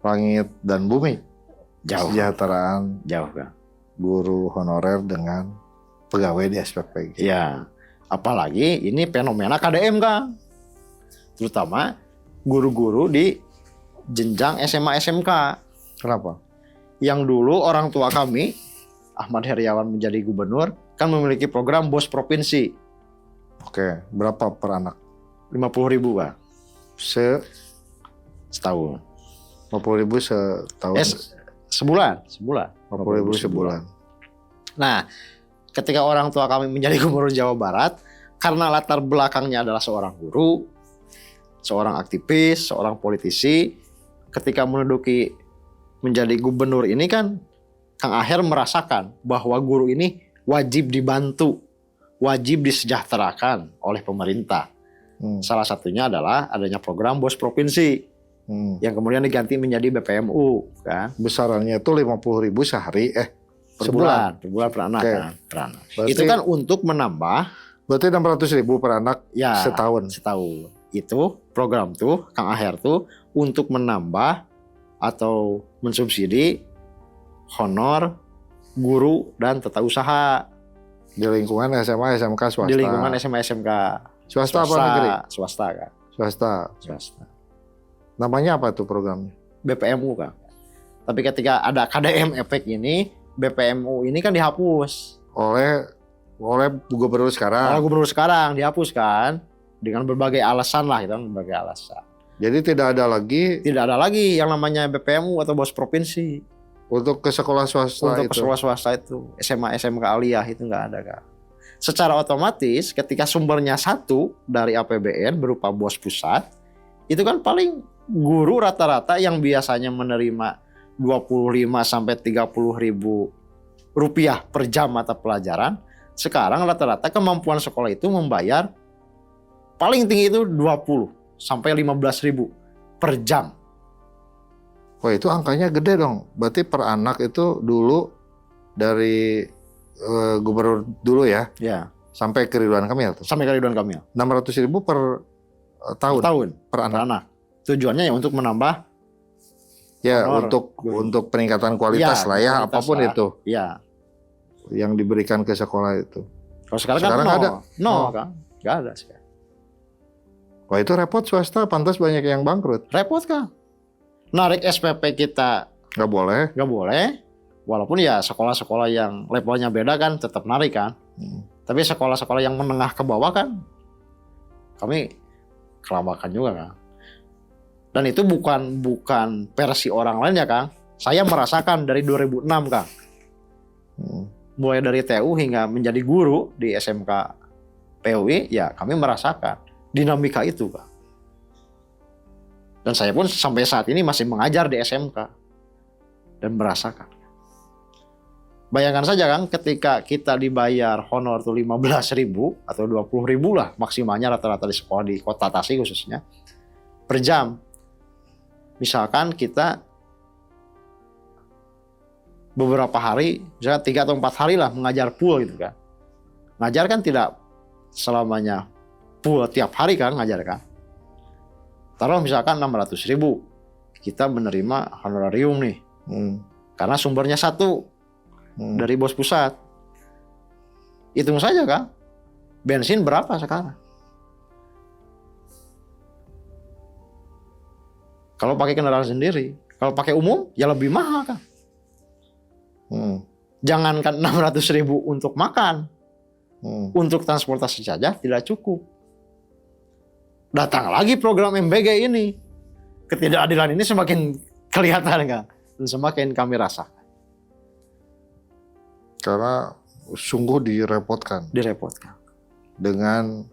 langit dan bumi Jauh, kesejahteraan jauh kan. guru honorer dengan pegawai di SPPG. Ya, apalagi ini fenomena KDM kan. Terutama guru-guru di jenjang SMA SMK. Kenapa? Yang dulu orang tua kami, Ahmad Heriawan menjadi gubernur, kan memiliki program BOS Provinsi. Oke, berapa per anak? 50.000 Pak, setahun. 50.000 setahun. Sebulan. 50.000 sebulan. Nah, ketika orang tua kami menjadi gubernur Jawa Barat, karena latar belakangnya adalah seorang guru, seorang aktivis, seorang politisi, ketika menduduki menjadi gubernur ini kan, Kang Aher merasakan bahwa guru ini wajib dibantu, wajib disejahterakan oleh pemerintah. Salah satunya adalah adanya program BOS Provinsi yang kemudian diganti menjadi BPMU kan. Besarannya itu 50.000 sehari Per sebulan. bulan per anak Oke. kan, per anak. Berarti- Itu kan untuk menambah Berarti 600.000 per anak ya setahun. setahun. Itu program tuh Kang Aher tuh untuk menambah atau mensubsidi honor guru dan tata usaha Di lingkungan SMA SMK swasta. di lingkungan SMA SMK. Swasta apa negeri? Swasta kan. Swasta. Swasta. Namanya apa tuh programnya? BPMU kan. Tapi ketika ada KDM efek ini, BPMU ini kan dihapus. Oleh gubernur Kalau sekarang. gubernur sekarang dihapuskan dengan berbagai alasan lah, itu kan berbagai alasan. Jadi tidak ada lagi Tidak ada lagi yang namanya BPMU atau BOS provinsi untuk ke sekolah swasta untuk itu. sekolah swasta itu, SMA SMK aliyah itu nggak ada kan. Secara otomatis ketika sumbernya satu dari APBN berupa BOS pusat, itu kan paling guru rata-rata yang biasanya menerima 25 sampai 30 ribu rupiah per jam mata pelajaran, sekarang rata-rata kemampuan sekolah itu membayar paling tinggi itu 20 sampai 15 ribu per jam. Wah itu angkanya gede dong. Berarti per anak itu dulu dari gubernur dulu ya Ya, sampai ke Ridwan Kamil tuh. sampai ke Ridwan Kamil. 600.000 per tahun Per per anak. anak. Tujuannya ya untuk menambah Ya honor untuk peningkatan kualitas Ya, lah ya, kualitas apapun lah. itu ya. yang diberikan ke sekolah itu. Kalau sekarang Sekarang kan ada. nol kan, nggak ada sekarang. Wah itu repot swasta, pantas banyak yang bangkrut. Repot kan? Narik SPP kita Nggak boleh. nggak boleh, walaupun ya sekolah-sekolah yang levelnya beda kan tetap narik kan. Tapi sekolah-sekolah yang menengah ke bawah kan, kami kelabakan juga kan. Dan itu bukan versi orang lain ya Kang. Saya merasakan dari 2006 Kang. Mulai dari TU hingga menjadi guru di SMK PUI, ya kami merasakan dinamika itu Kang. Dan saya pun sampai saat ini masih mengajar di SMK dan merasakan. Bayangkan saja Kang, ketika kita dibayar honor tuh 15.000 atau 20.000 lah maksimalnya rata-rata di sekolah di Kota Tasik khususnya per jam. Misalkan kita beberapa hari, misalnya 3 atau 4 hari lah mengajar full gitu kan. Ngajar kan tidak selamanya full tiap hari kan ngajar kan. Taruh misalkan 600.000, kita menerima honorarium nih. Karena sumbernya satu dari bos pusat. Hitung saja kan, bensin berapa sekarang? Kalau pakai kendaraan sendiri, kalau pakai umum ya lebih mahal kan. Jangankan 600.000 untuk makan, untuk transportasi saja tidak cukup. Datang lagi program MBG ini, ketidakadilan ini semakin kelihatan kan, dan semakin kami rasakan. Karena sungguh direpotkan Direpotkan. dengan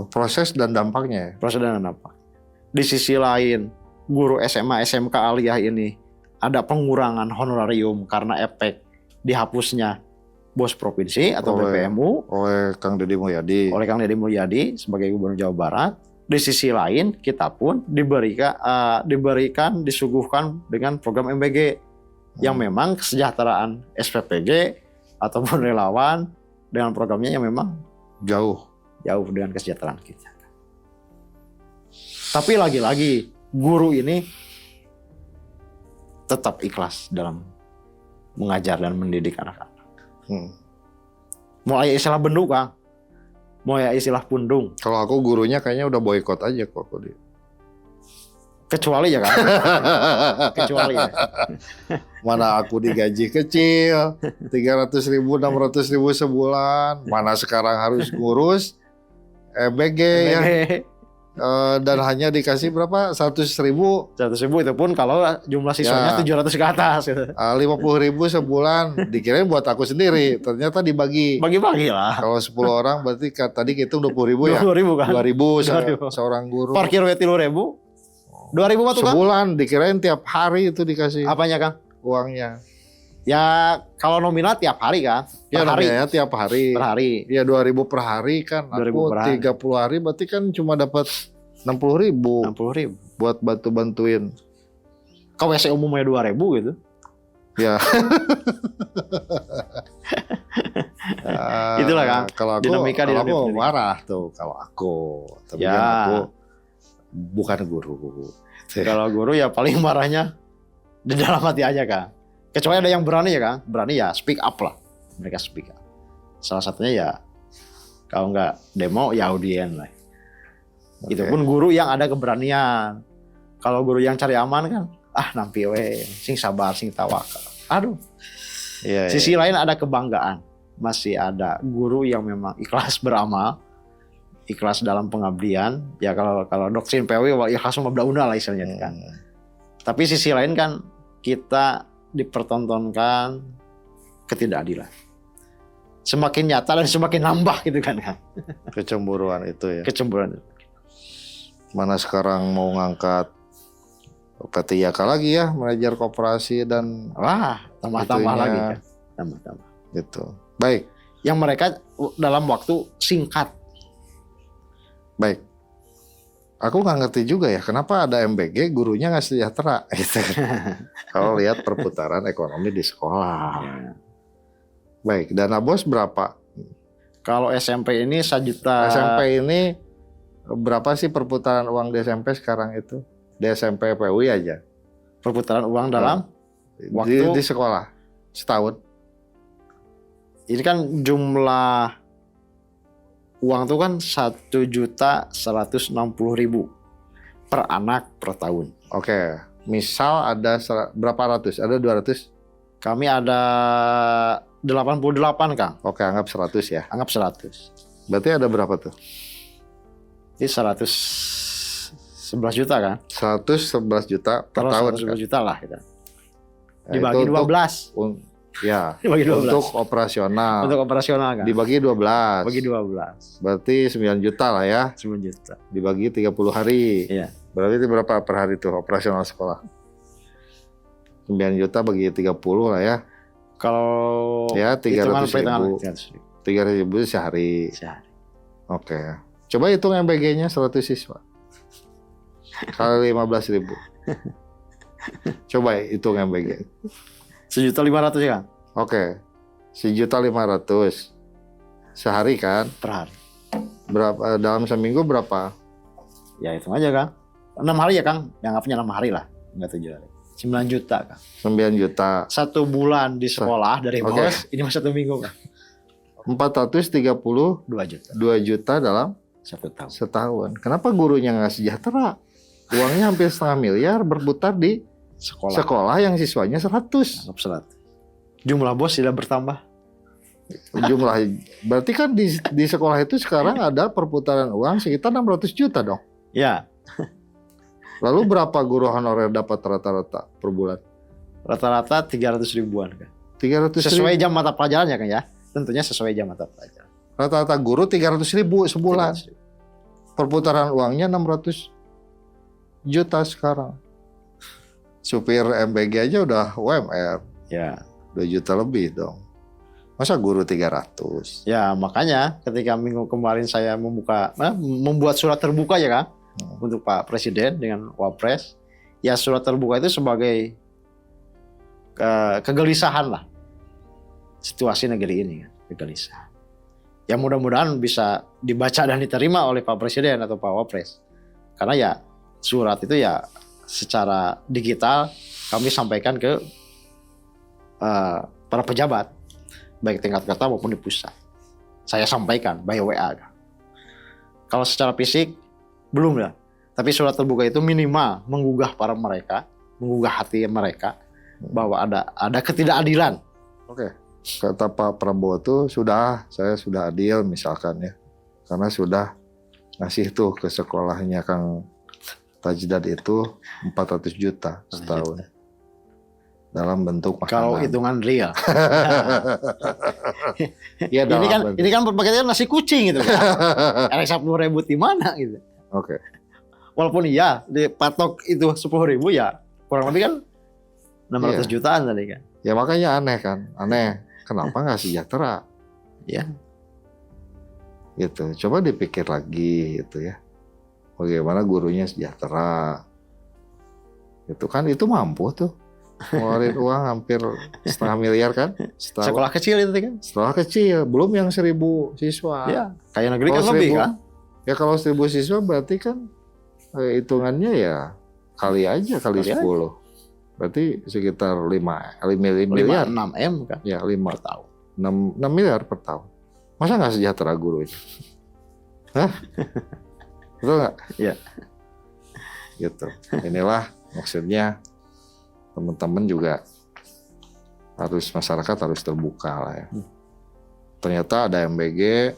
proses dan dampaknya. Proses dan dampak. Di sisi lain, guru SMA SMK aliyah ini ada pengurangan honorarium karena efek dihapusnya bos provinsi atau Oleh BPMU Oleh Kang Deddy Mulyadi. oleh Kang Deddy Mulyadi sebagai gubernur Jawa Barat. di sisi lain kita pun disuguhkan dengan program MBG yang memang kesejahteraan SPPG ataupun relawan dengan programnya yang memang Jauh. dengan kesejahteraan kita. Tapi lagi-lagi guru ini tetap ikhlas dalam mengajar dan mendidik anak-anak. Mau aya istilah bendung, Kang. Mau aya istilah pundung. Kalau aku gurunya kayaknya udah boykot aja kok aku dia. Kecuali ya, Kang. Kecuali ya. Mana aku digaji kecil, 300.000, 600.000 sebulan. Mana sekarang harus ngurus MBG ya. Dan hanya dikasih berapa? 100.000. 100.000 itu pun kalau jumlah siswanya 700 ke atas. Gitu. 50.000 sebulan. Dikirain buat aku sendiri. Ternyata dibagi. Bagi-bagi lah. Kalau 10 orang berarti tadi hitung 20.000 ya. 20.000 kan. 2.000 seorang guru. Parkir 3.000. 2.000 mah tuh, Kang? Sebulan dikirain tiap hari itu dikasih. Apanya, Kang? Uangnya. Ya kalau nominal tiap hari, Kang. Ya Per hari. namanya tiap hari. Per hari. Ya 2.000 per hari kan. 2.000 Aku per hari. 30 hari berarti kan cuma dapat 60.000 60.000. buat bantu-bantuin. Ke WC umumnya 2.000 gitu. Ya. Itulah, Kang. Kalau aku, Dinamika kalau aku pendidikan. marah tuh kalau aku. Tapi Ya. kan aku bukan guru. Kalau guru ya paling marahnya di dalam hati aja, Kang. Kecuali ada yang berani ya, Kang. Berani ya speak up lah. Mereka speak up. Salah satunya ya kalau nggak demo ya audien lah. Itu Oke. pun guru yang ada keberanian. Kalau guru yang cari aman kan, nampi we, sing sabar, sing tawakal. Aduh. Iya, Sisi lain ada kebanggaan. Masih ada guru yang memang ikhlas beramal, ikhlas dalam pengabdian. Ya kalau doktrin PW ikhlas mabda una lah istilahnya kan. Tapi sisi lain kan kita dipertontonkan ketidakadilan. Semakin nyata dan semakin nambah gitu kan. Kecemburuan itu ya. Kecemburuan. Mana sekarang mau ngangkat PT IAKA lagi ya, manajer koperasi dan Wah, tambah-tambah itunya. lagi kan. Tambah-tambah. gitu. Baik, Yang mereka dalam waktu singkat. baik. Aku nggak ngerti juga ya, kenapa ada MBG gurunya nggak sejahtera gitu. Kalau lihat perputaran ekonomi di sekolah. Ya. Baik, dana bos berapa? Kalau SMP ini 1 juta. SMP ini berapa sih perputaran uang di SMP sekarang itu? Di SMP PUI aja. Perputaran uang dalam Di sekolah setahun. ini kan jumlah uang tuh kan 1.160.000 per anak per tahun. Oke, misal ada berapa ratus? Ada 200? Kami ada 88, Kang. Oke, anggap 100 ya. Anggap 100. Berarti ada berapa tuh? Ini 111 juta kan? 111 juta per Kalau tahun. 111 juta lah kita. Ya, Dibagi itu 12. Ya, Dibagi 12. untuk operasional. Untuk operasional kan? Dibagi 12. Bagi 12. Berarti 9 juta lah ya. 9 juta. Dibagi 30 hari. Iya. Berarti itu berapa per hari tuh operasional sekolah? 9 juta bagi 30 lah ya. Kalau Ya, 300.000. 300.000 300.000 sehari. sehari. Oke. Coba hitung MBG-nya 100 siswa. Kali 15.000. Coba hitung MBG. 1.500.000 ya, Kang? Oke. 1.500.000 sehari kan? Per hari. Berapa dalam seminggu berapa? Ya hitung aja, Kang. 6 hari ya, Kang. Anggapnya 6 hari lah. Enggak 7 hari. 9 juta, Kang. 9 juta. 1 bulan di sekolah dari Oke. bos, ini mah 1 minggu, Kang. 432 2 juta. juta dalam 1 tahun. setahun. Kenapa gurunya nggak sejahtera? Uangnya hampir setengah miliar berputar di sekolah yang siswanya 100. Anggap 100. Jumlah bos tidak bertambah. Jumlah berarti kan di sekolah itu sekarang ada perputaran uang sekitar 600 juta dong. Ya, Lalu berapa guru honorer dapat rata-rata per bulan? rata-rata 300 ribuan, Kang. 300 Sesuai jam mata pelajaran ya, Kang ya. Tentunya sesuai jam mata pelajaran. Rata-rata guru 300.000 sebulan. 300.000. Perputaran uangnya 600 juta sekarang. Supir MBG aja udah UMR Ya. 2 juta lebih dong. Masa guru 300? Ya, makanya ketika minggu kemarin saya membuat surat terbuka ya, Kang. untuk Pak Presiden dengan Wapres. Ya surat terbuka itu sebagai kegelisahan lah situasi negeri ini kan, kegelisahan. Ya mudah-mudahan bisa dibaca dan diterima oleh Pak Presiden atau Pak Wapres. Karena ya surat itu ya secara digital kami sampaikan ke para pejabat baik tingkat kota maupun di pusat. Saya sampaikan by WA. Kalau secara fisik belum ya. Tapi surat terbuka itu minimal menggugah menggugah hati mereka bahwa ada ketidakadilan. Oke. Kata Pak Prabowo tuh saya sudah adil misalkan ya. Karena sudah ngasih tuh ke sekolahnya Kang Tajdad itu 400 juta setahun. Dalam bentuk makanan. Kalau hitungan real. Ya, ini kan berpakaian nasi kucing gitu kan. Ada 10.000 di mana gitu. Oke. Walaupun iya dipatok itu 10.000 ya kurang lebih kan 600 jutaan tadi kan. Ya makanya aneh kan. Aneh. Kenapa nggak sejahtera? Ya. Gitu. Coba dipikir lagi gitu ya. Bagaimana gurunya sejahtera. Itu kan itu mampu tuh. Ngeluarin uang hampir 1,5 miliar kan. Sekolah kecil itu kan. Sekolah kecil. Belum yang 1.000 siswa. Ya. Kayak negeri Kalau kan lebih kan. Ya kalau 1.000 siswa berarti kan hitungannya ya kali 10. Berarti sekitar 5 miliar. 6 M kan. Ya 5 per tahun. 6 miliar per tahun. Masa nggak sejahtera guru itu? Hah? Betul nggak? Iya. Gitu. Inilah maksudnya teman-teman juga masyarakat harus terbuka lah ya. Ternyata ada MBG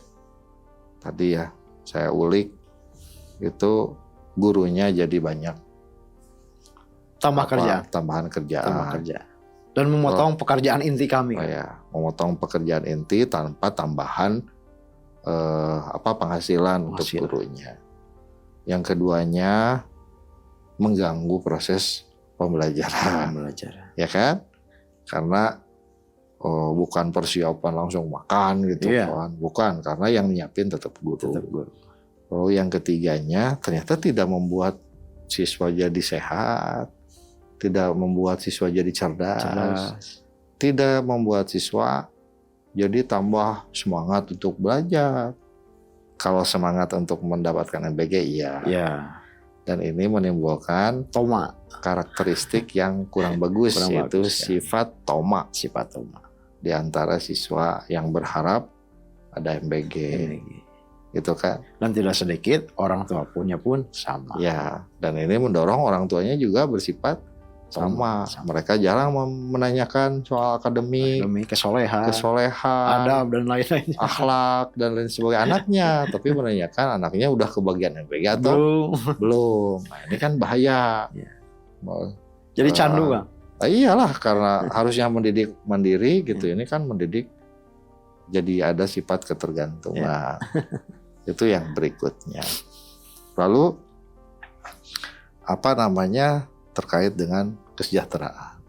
tadi ya saya ulik itu gurunya jadi banyak tambahan kerjaan. Dan memotong pekerjaan inti kami. Ya, memotong pekerjaan inti tanpa tambahan penghasilan untuk gurunya. Yang keduanya mengganggu proses pembelajaran. Ya kan? Karena bukan persiapan langsung makan gitu kan. Bukan, karena yang nyiapin tetap guru. Lalu yang ketiganya ternyata tidak membuat siswa jadi sehat. Tidak membuat siswa jadi cerdas. Tidak membuat siswa jadi tambah semangat untuk belajar. Kalau semangat untuk mendapatkan MBG iya. Dan ini menimbulkan karakteristik yang kurang bagus, yaitu sifat toma. Di antara siswa yang berharap ada MBG. Gitu kan. Dan tidak sedikit orang tua pun sama. Ya, dan ini mendorong orang tuanya juga bersifat sama. Mereka jarang menanyakan soal akademik, kesolehan, adab dan lain-lain, akhlak dan lain sebagainya anaknya, tapi menanyakan anaknya udah kebagian MBG atau belum. Nah, ini kan bahaya. Jadi candu kan? Iyalah, karena harusnya mendidik mandiri gitu. Ini kan mendidik jadi ada sifat ketergantungan. Itu yang berikutnya. Lalu terkait dengan kesejahteraan.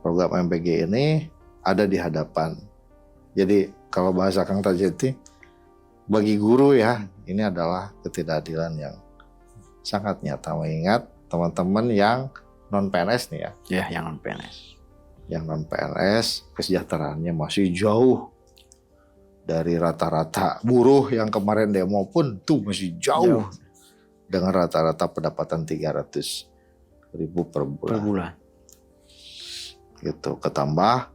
Program MBG ini ada di hadapan. Jadi kalau bahasa Kang Tajdad, bagi guru ya, ini adalah ketidakadilan yang sangat nyata. Mengingat teman-teman yang non-PNS nih ya. Ya, yang non-PNS. Yang non-PNS kesejahteraannya masih jauh dari rata-rata buruh yang kemarin demo pun tuh masih jauh. Dengan rata-rata pendapatan 300.000 per bulan. Gitu. Ketambah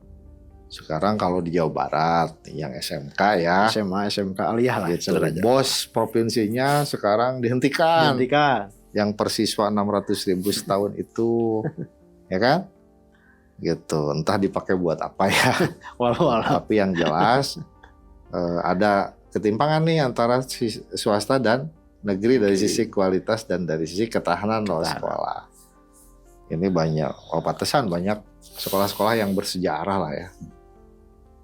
sekarang kalau di Jawa Barat yang SMK ya, SMA, SMK aliyah lah. Gitu. Bos provinsinya sekarang dihentikan. Yang per siswa 600.000 setahun itu, ya kan? Gitu. Entah dipakai buat apa ya. Tapi yang jelas ada ketimpangan nih antara swasta dan negeri dari sisi kualitas dan dari sisi ketahanan sekolah. Ini banyak, pantesan banyak sekolah-sekolah yang bersejarah lah ya,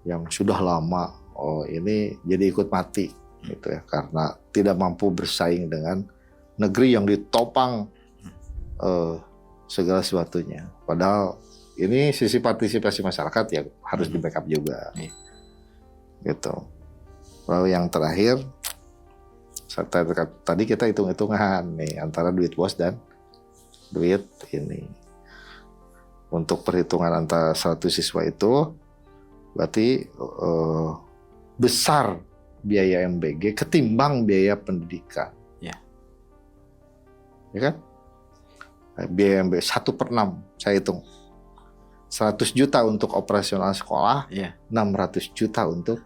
yang sudah lama, ini jadi ikut mati gitu ya, karena tidak mampu bersaing dengan negeri yang ditopang segala sesuatunya. Padahal ini sisi partisipasi masyarakat ya harus di backup juga, gitu. Lalu yang terakhir, Tadi kita hitung-hitungan nih antara duit bos dan duit ini. Untuk perhitungan antara 100 siswa itu berarti besar biaya MBG ketimbang biaya pendidikan. Ya. Ya kan? Biaya MBG 1/6 saya hitung. 100 juta untuk operasional sekolah, Ya. 600 juta untuk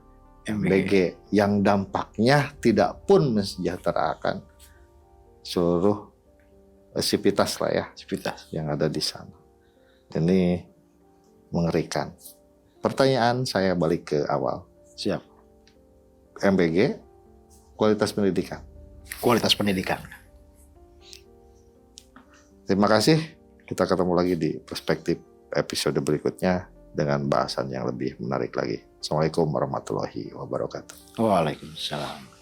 MBG yang dampaknya tidak pun mensejahterakan seluruh sivitas lah ya, Sivitas. yang ada di sana. Ini mengerikan. Pertanyaan saya balik ke awal. Siap. MBG, kualitas pendidikan. Kualitas pendidikan. Terima kasih. Kita ketemu lagi di perspektif episode berikutnya dengan bahasan yang lebih menarik lagi. Assalamualaikum warahmatullahi wabarakatuh. Waalaikumsalam.